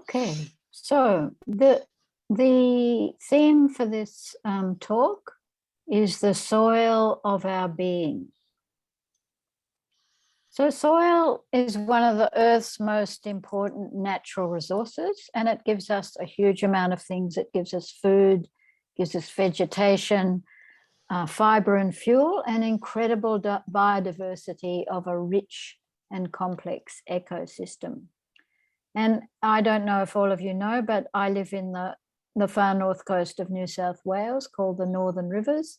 Okay, so the theme for this talk is the soil of our being. So soil is one of the Earth's most important natural resources, and it gives us a huge amount of things. It gives us food, gives us vegetation, fiber and fuel, and incredible biodiversity of a rich and complex ecosystem. And I don't know if all of you know, but I live in the far north coast of New South Wales called the Northern Rivers.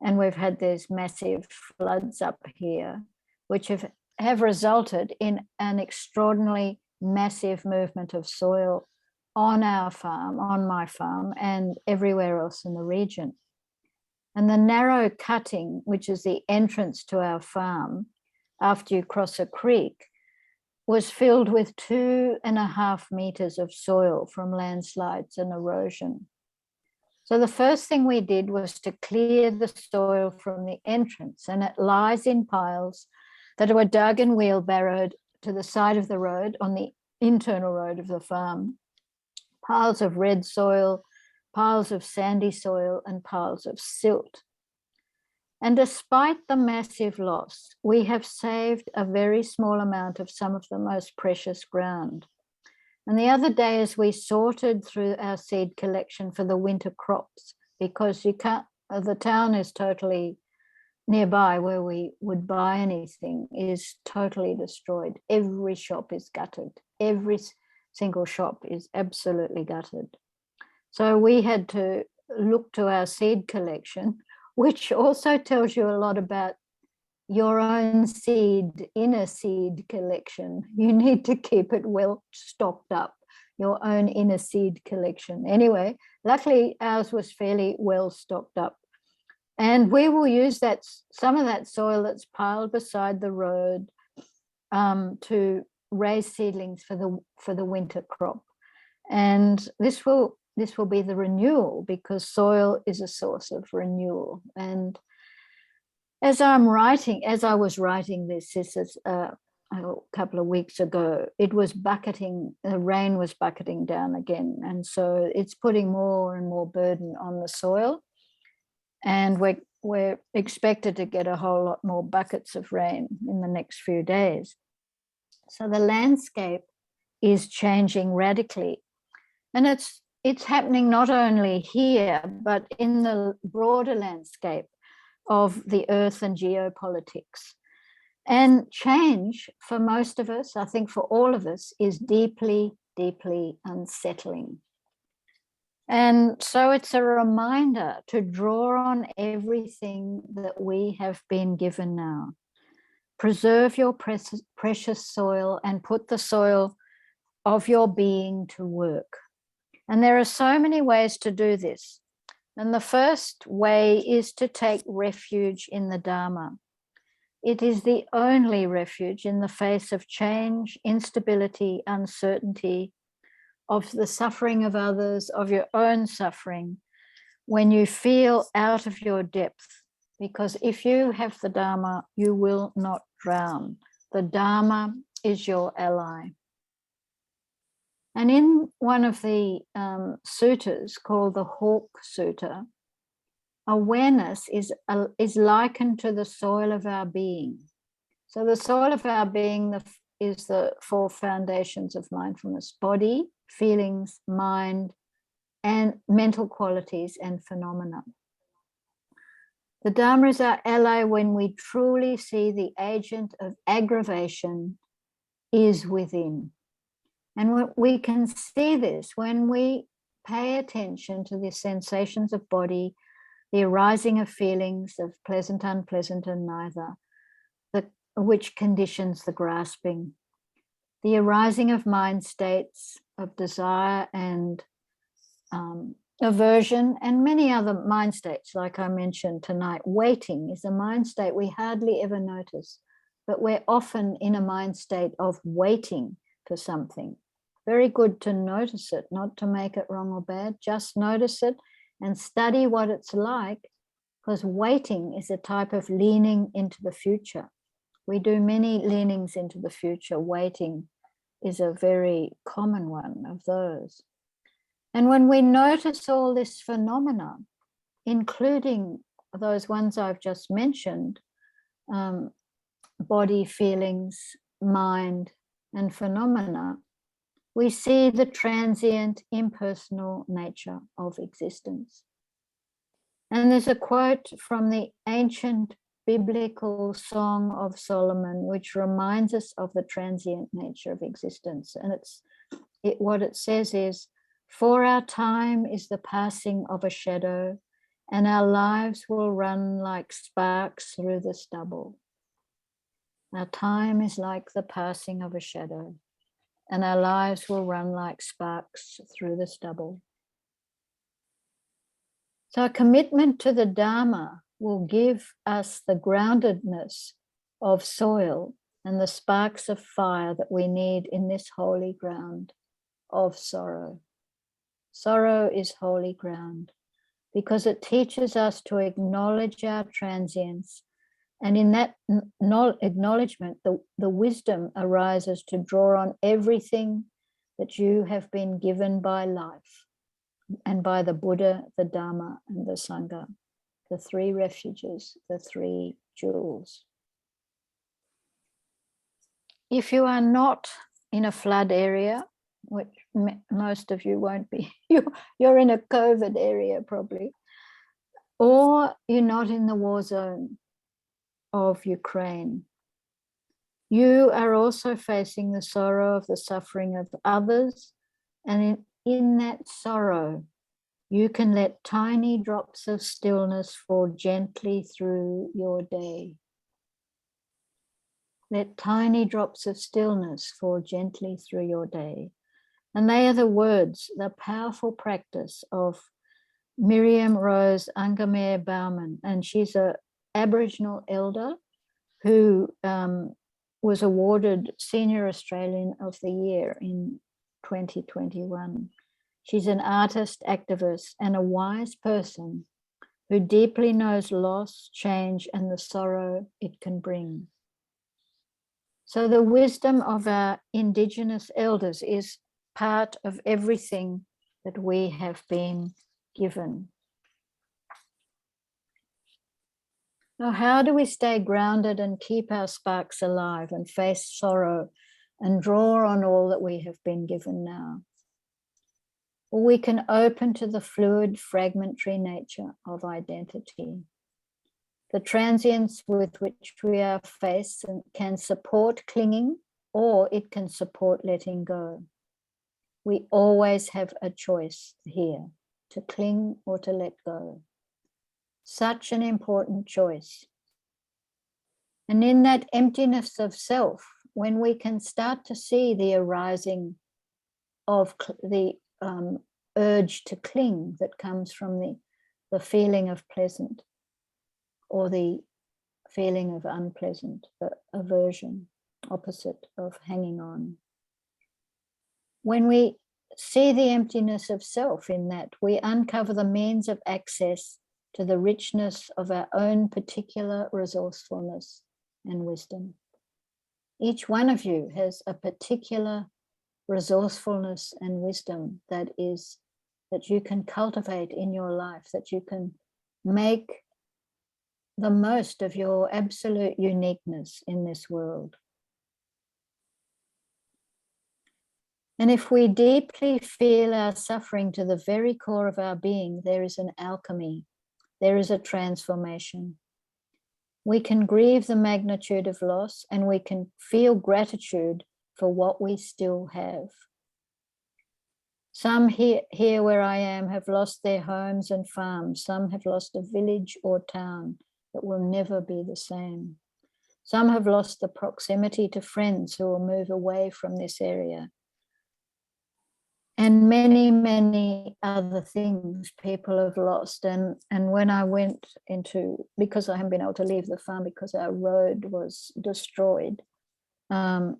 And we've had these massive floods up here, which have resulted in an extraordinarily massive movement of soil on our farm, on my farm, and everywhere else in the region. And the narrow cutting, which is the entrance to our farm after you cross a creek, was filled with 2.5 meters of soil from landslides and erosion. So the first thing we did was to clear the soil from the entrance, and it lies in piles that were dug and wheelbarrowed to the side of the road on the internal road of the farm. Piles of red soil, piles of sandy soil, and piles of silt. And despite the massive loss, we have saved a very small amount of some of the most precious ground. And the other day, as we sorted through our seed collection for the winter crops, because you can't, the town is totally nearby where we would buy anything is totally destroyed. Every shop is gutted. Every single shop is absolutely gutted. So we had to look to our seed collection, which also tells you a lot about your own inner seed collection. You need to keep it well stocked up, your own inner seed collection. Anyway, luckily ours was fairly well stocked up. And we will use some of that soil that's piled beside the road to raise seedlings for the winter crop. And this will be the renewal, because soil is a source of renewal. And as I was writing this is a couple of weeks ago, it was bucketing, the rain was bucketing down again. And so it's putting more and more burden on the soil. And we're expected to get a whole lot more buckets of rain in the next few days. So the landscape is changing radically. And it's happening not only here, but in the broader landscape of the earth and geopolitics. And change, for most of us, I think for all of us, is deeply, deeply unsettling. And so it's a reminder to draw on everything that we have been given now. Preserve your precious soil and put the soil of your being to work. And there are so many ways to do this. And the first way is to take refuge in the Dharma. It is the only refuge in the face of change, instability, uncertainty, of the suffering of others, of your own suffering, when you feel out of your depth. Because if you have the Dharma, you will not drown. The Dharma is your ally. And in one of the suttas called the Hawk Sutta, awareness is likened to the soil of our being. So the soil of our being is the 4 foundations of mindfulness: body, feelings, mind, and mental qualities and phenomena. The Dharma is our ally when we truly see the agent of aggravation is within. And we can see this when we pay attention to the sensations of body, the arising of feelings of pleasant, unpleasant, and neither, which conditions the grasping, the arising of mind states of desire and aversion, and many other mind states, like I mentioned tonight. Waiting is a mind state we hardly ever notice, but we're often in a mind state of waiting for something. Very good to notice it, not to make it wrong or bad, just notice it and study what it's like, because waiting is a type of leaning into the future. We do many leanings into the future, waiting is a very common one of those. And when we notice all this phenomena, including those ones I've just mentioned, body, feelings, mind, and phenomena, we see the transient, impersonal nature of existence. And there's a quote from the ancient biblical Song of Solomon, which reminds us of the transient nature of existence. And what it says is, "For our time is the passing of a shadow, and our lives will run like sparks through the stubble." Our time is like the passing of a shadow, and our lives will run like sparks through the stubble. So a commitment to the Dharma will give us the groundedness of soil and the sparks of fire that we need in this holy ground of sorrow. Sorrow is holy ground because it teaches us to acknowledge our transience. And in that acknowledgement, the wisdom arises to draw on everything that you have been given by life and by the Buddha, the Dharma, and the Sangha, the three refuges, the three jewels. If you are not in a flood area, which most of you won't be, you're in a COVID area probably, or you're not in the war zone of Ukraine, you are also facing the sorrow of the suffering of others. And in that sorrow, you can let tiny drops of stillness fall gently through your day. Let tiny drops of stillness fall gently through your day. And they are the words, the powerful practice of Miriam Rose Angamere Bauman. And she's an Aboriginal elder who was awarded Senior Australian of the Year in 2021. She's an artist, activist, and a wise person who deeply knows loss, change, and the sorrow it can bring. So the wisdom of our Indigenous elders is part of everything that we have been given. Now, how do we stay grounded and keep our sparks alive and face sorrow and draw on all that we have been given now? Well, we can open to the fluid, fragmentary nature of identity. The transience with which we are faced can support clinging, or it can support letting go. We always have a choice here, to cling or to let go. Such an important choice. And in that emptiness of self, when we can start to see the arising of the urge to cling that comes from the feeling of pleasant or the feeling of unpleasant, the aversion, opposite of hanging on. When we see the emptiness of self in that, we uncover the means of access to the richness of our own particular resourcefulness and wisdom. Each one of you has a particular resourcefulness and wisdom that you can cultivate in your life, that you can make the most of your absolute uniqueness in this world. And if we deeply feel our suffering to the very core of our being, there is an alchemy, there is a transformation. We can grieve the magnitude of loss and we can feel gratitude for what we still have. Some here where I am have lost their homes and farms. Some have lost a village or town that will never be the same. Some have lost the proximity to friends who will move away from this area. And many, many other things people have lost. And when I went into, because I haven't been able to leave the farm because our road was destroyed, I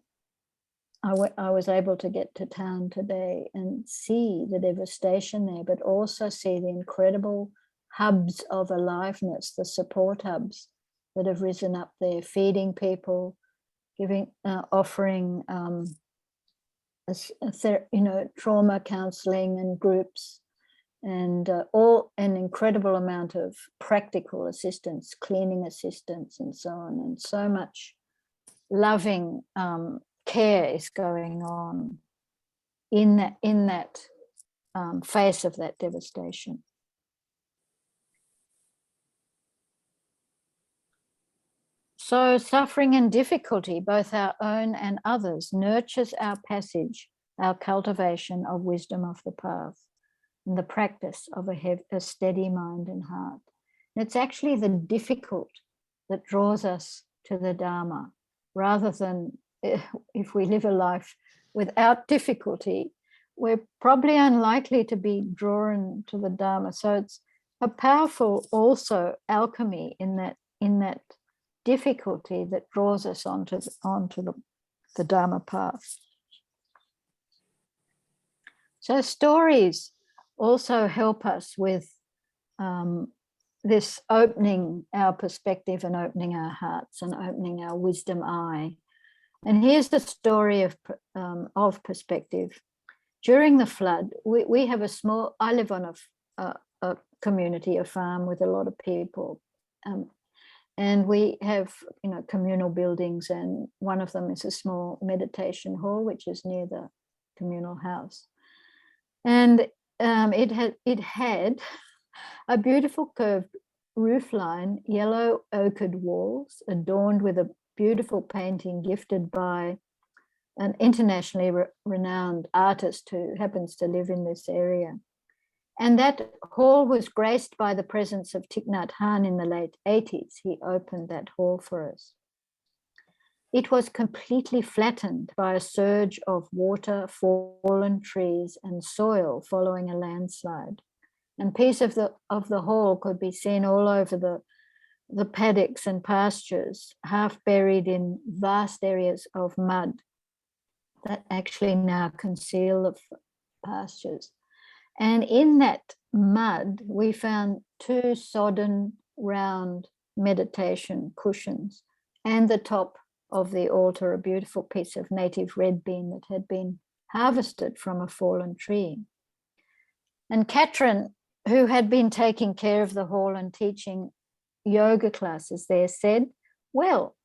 was able to get to town today and see the devastation there, but also see the incredible hubs of aliveness, the support hubs that have risen up there, feeding people, offering trauma counseling and groups, and all an incredible amount of practical assistance, cleaning assistance, and so on, and so much loving care is going on in that face of that devastation. So suffering and difficulty, both our own and others, nurtures our passage, our cultivation of wisdom of the path, and the practice of a steady mind and heart. And it's actually the difficult that draws us to the Dharma, rather than if we live a life without difficulty, we're probably unlikely to be drawn to the Dharma. So it's a powerful also alchemy in that difficulty that draws us onto the Dharma path. So stories also help us with this opening our perspective and opening our hearts and opening our wisdom eye. And here's the story of perspective. During the flood, we have I live on a community, a farm with a lot of people. And we have, communal buildings, and one of them is a small meditation hall, which is near the communal house. And it had a beautiful curved roof line, yellow ochred walls, adorned with a beautiful painting gifted by an internationally renowned artist who happens to live in this area. And that hall was graced by the presence of Thich Nhat Hanh in the late 80s. He opened that hall for us. It was completely flattened by a surge of water, fallen trees, and soil following a landslide. And pieces of the hall could be seen all over the paddocks and pastures, half buried in vast areas of mud that actually now conceal the pastures. And in that mud, we found 2 sodden round meditation cushions, and the top of the altar, a beautiful piece of native red bean that had been harvested from a fallen tree. And Katrin, who had been taking care of the hall and teaching yoga classes there, said, "Well,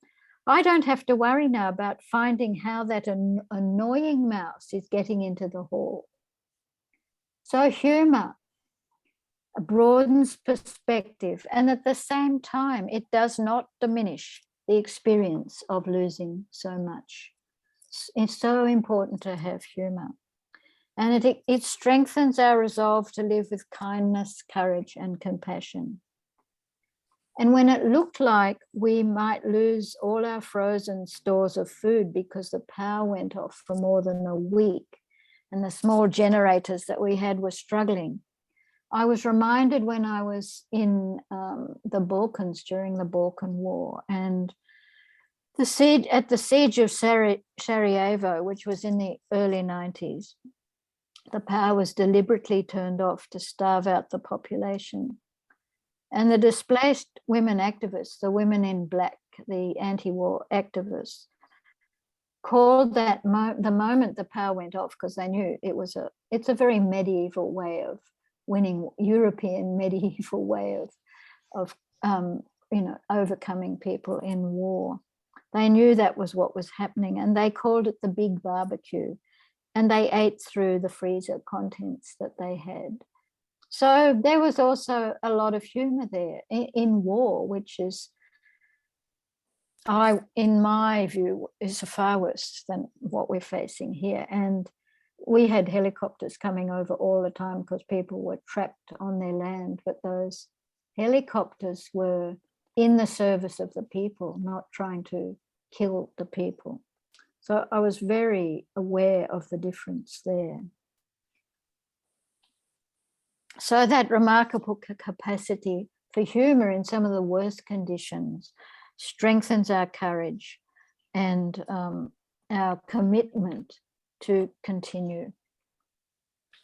I don't have to worry now about finding how that annoying mouse is getting into the hall." So humor broadens perspective, and at the same time, it does not diminish the experience of losing so much. It's so important to have humor. And it strengthens our resolve to live with kindness, courage, and compassion. And when it looked like we might lose all our frozen stores of food because the power went off for more than a week, and the small generators that we had were struggling, I was reminded when I was in the Balkans during the Balkan War, and at the siege of Sarajevo, which was in the early 90s, the power was deliberately turned off to starve out the population. And the displaced women activists, the women in black, the anti-war activists, called that the moment the power went off, because they knew it's a very medieval way of winning, European medieval way of overcoming people in war. They knew that was what was happening, and they called it the big barbecue, and they ate through the freezer contents that they had. So there was also a lot of humor there in war, which is, in my view, is far worse than what we're facing here. And we had helicopters coming over all the time because people were trapped on their land, but those helicopters were in the service of the people, not trying to kill the people. So I was very aware of the difference there. So that remarkable capacity for humor in some of the worst conditions strengthens our courage and our commitment to continue.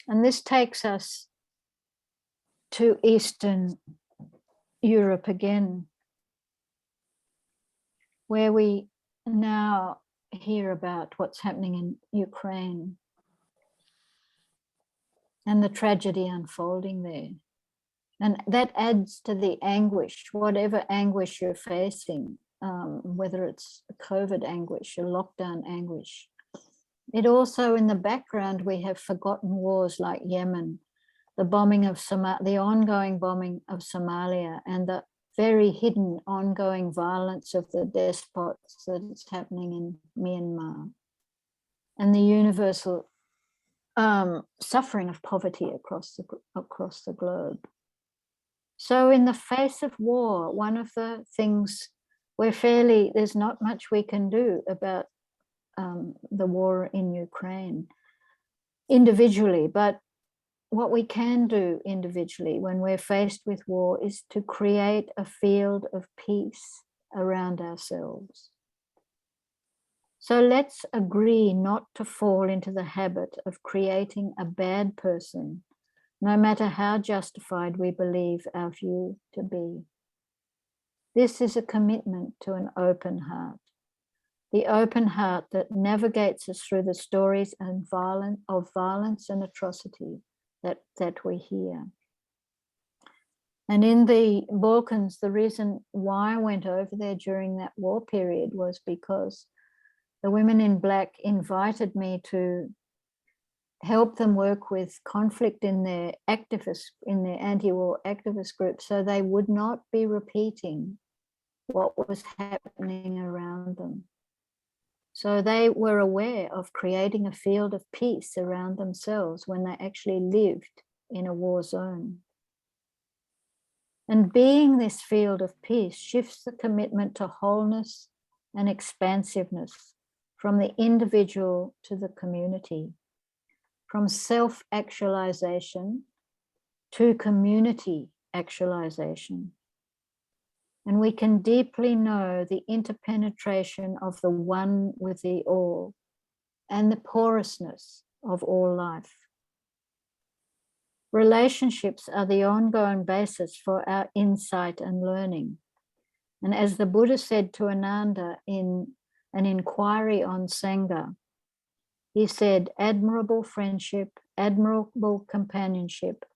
And this takes us to Eastern Europe again, where we now hear about what's happening in Ukraine. and the tragedy unfolding there. And that adds to the anguish, whatever anguish you're facing, whether it's a COVID anguish, a lockdown anguish. It also, in the background, we have forgotten wars like Yemen, the bombing of the ongoing bombing of Somalia, and the very hidden ongoing violence of the despots that is happening in Myanmar, and the universal suffering of poverty across the globe. So in the face of war, one of the things there's not much we can do about the war in Ukraine individually, but what we can do individually when we're faced with war is to create a field of peace around ourselves. So let's agree not to fall into the habit of creating a bad person, no matter how justified we believe our view to be. This is a commitment to an open heart, the open heart that navigates us through the stories of violence and atrocity that we hear. And in the Balkans, the reason why I went over there during that war period was because the women in black invited me to help them work with conflict in their anti-war activist group, so they would not be repeating what was happening around them. So they were aware of creating a field of peace around themselves when they actually lived in a war zone. And being this field of peace shifts the commitment to wholeness and expansiveness from the individual to the community, from self-actualization to community actualization. And we can deeply know the interpenetration of the one with the all and the porousness of all life. Relationships are the ongoing basis for our insight and learning. And as the Buddha said to Ananda in an inquiry on Sangha, he said, admirable friendship, admirable companionship,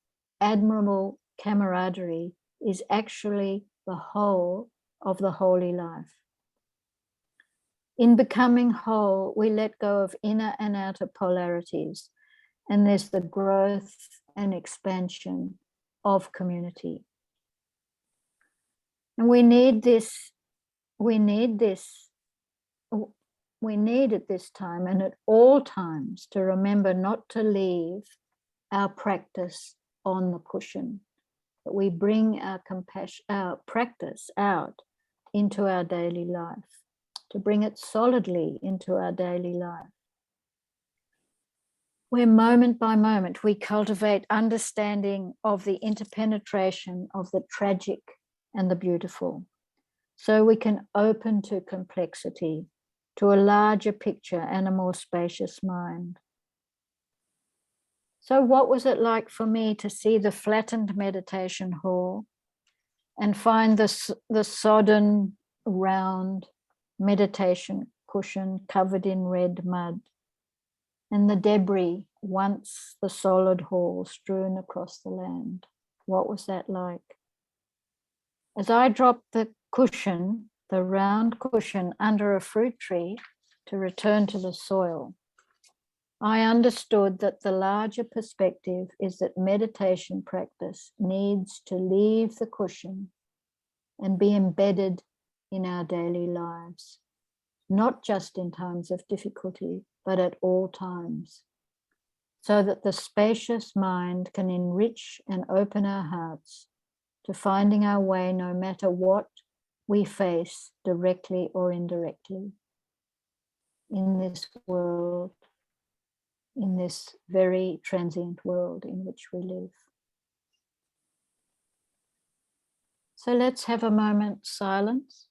admirable camaraderie is actually the whole of the holy life. In becoming whole, we let go of inner and outer polarities, and there's the growth and expansion of community. And we need at this time and at all times to remember not to leave our practice on the cushion, that we bring our practice out into our daily life, to bring it solidly into our daily life, where moment by moment we cultivate understanding of the interpenetration of the tragic and the beautiful, so we can open to complexity, to a larger picture and a more spacious mind. So what was it like for me to see the flattened meditation hall and find the sodden, round meditation cushion covered in red mud, and the debris, once the solid hall, strewn across the land? What was that like? As I dropped the cushion, the round cushion, under a fruit tree to return to the soil, I understood that the larger perspective is that meditation practice needs to leave the cushion and be embedded in our daily lives, not just in times of difficulty, but at all times, so that the spacious mind can enrich and open our hearts to finding our way no matter what we face, directly or indirectly, in this world, in this very transient world in which we live. So let's have a moment's silence.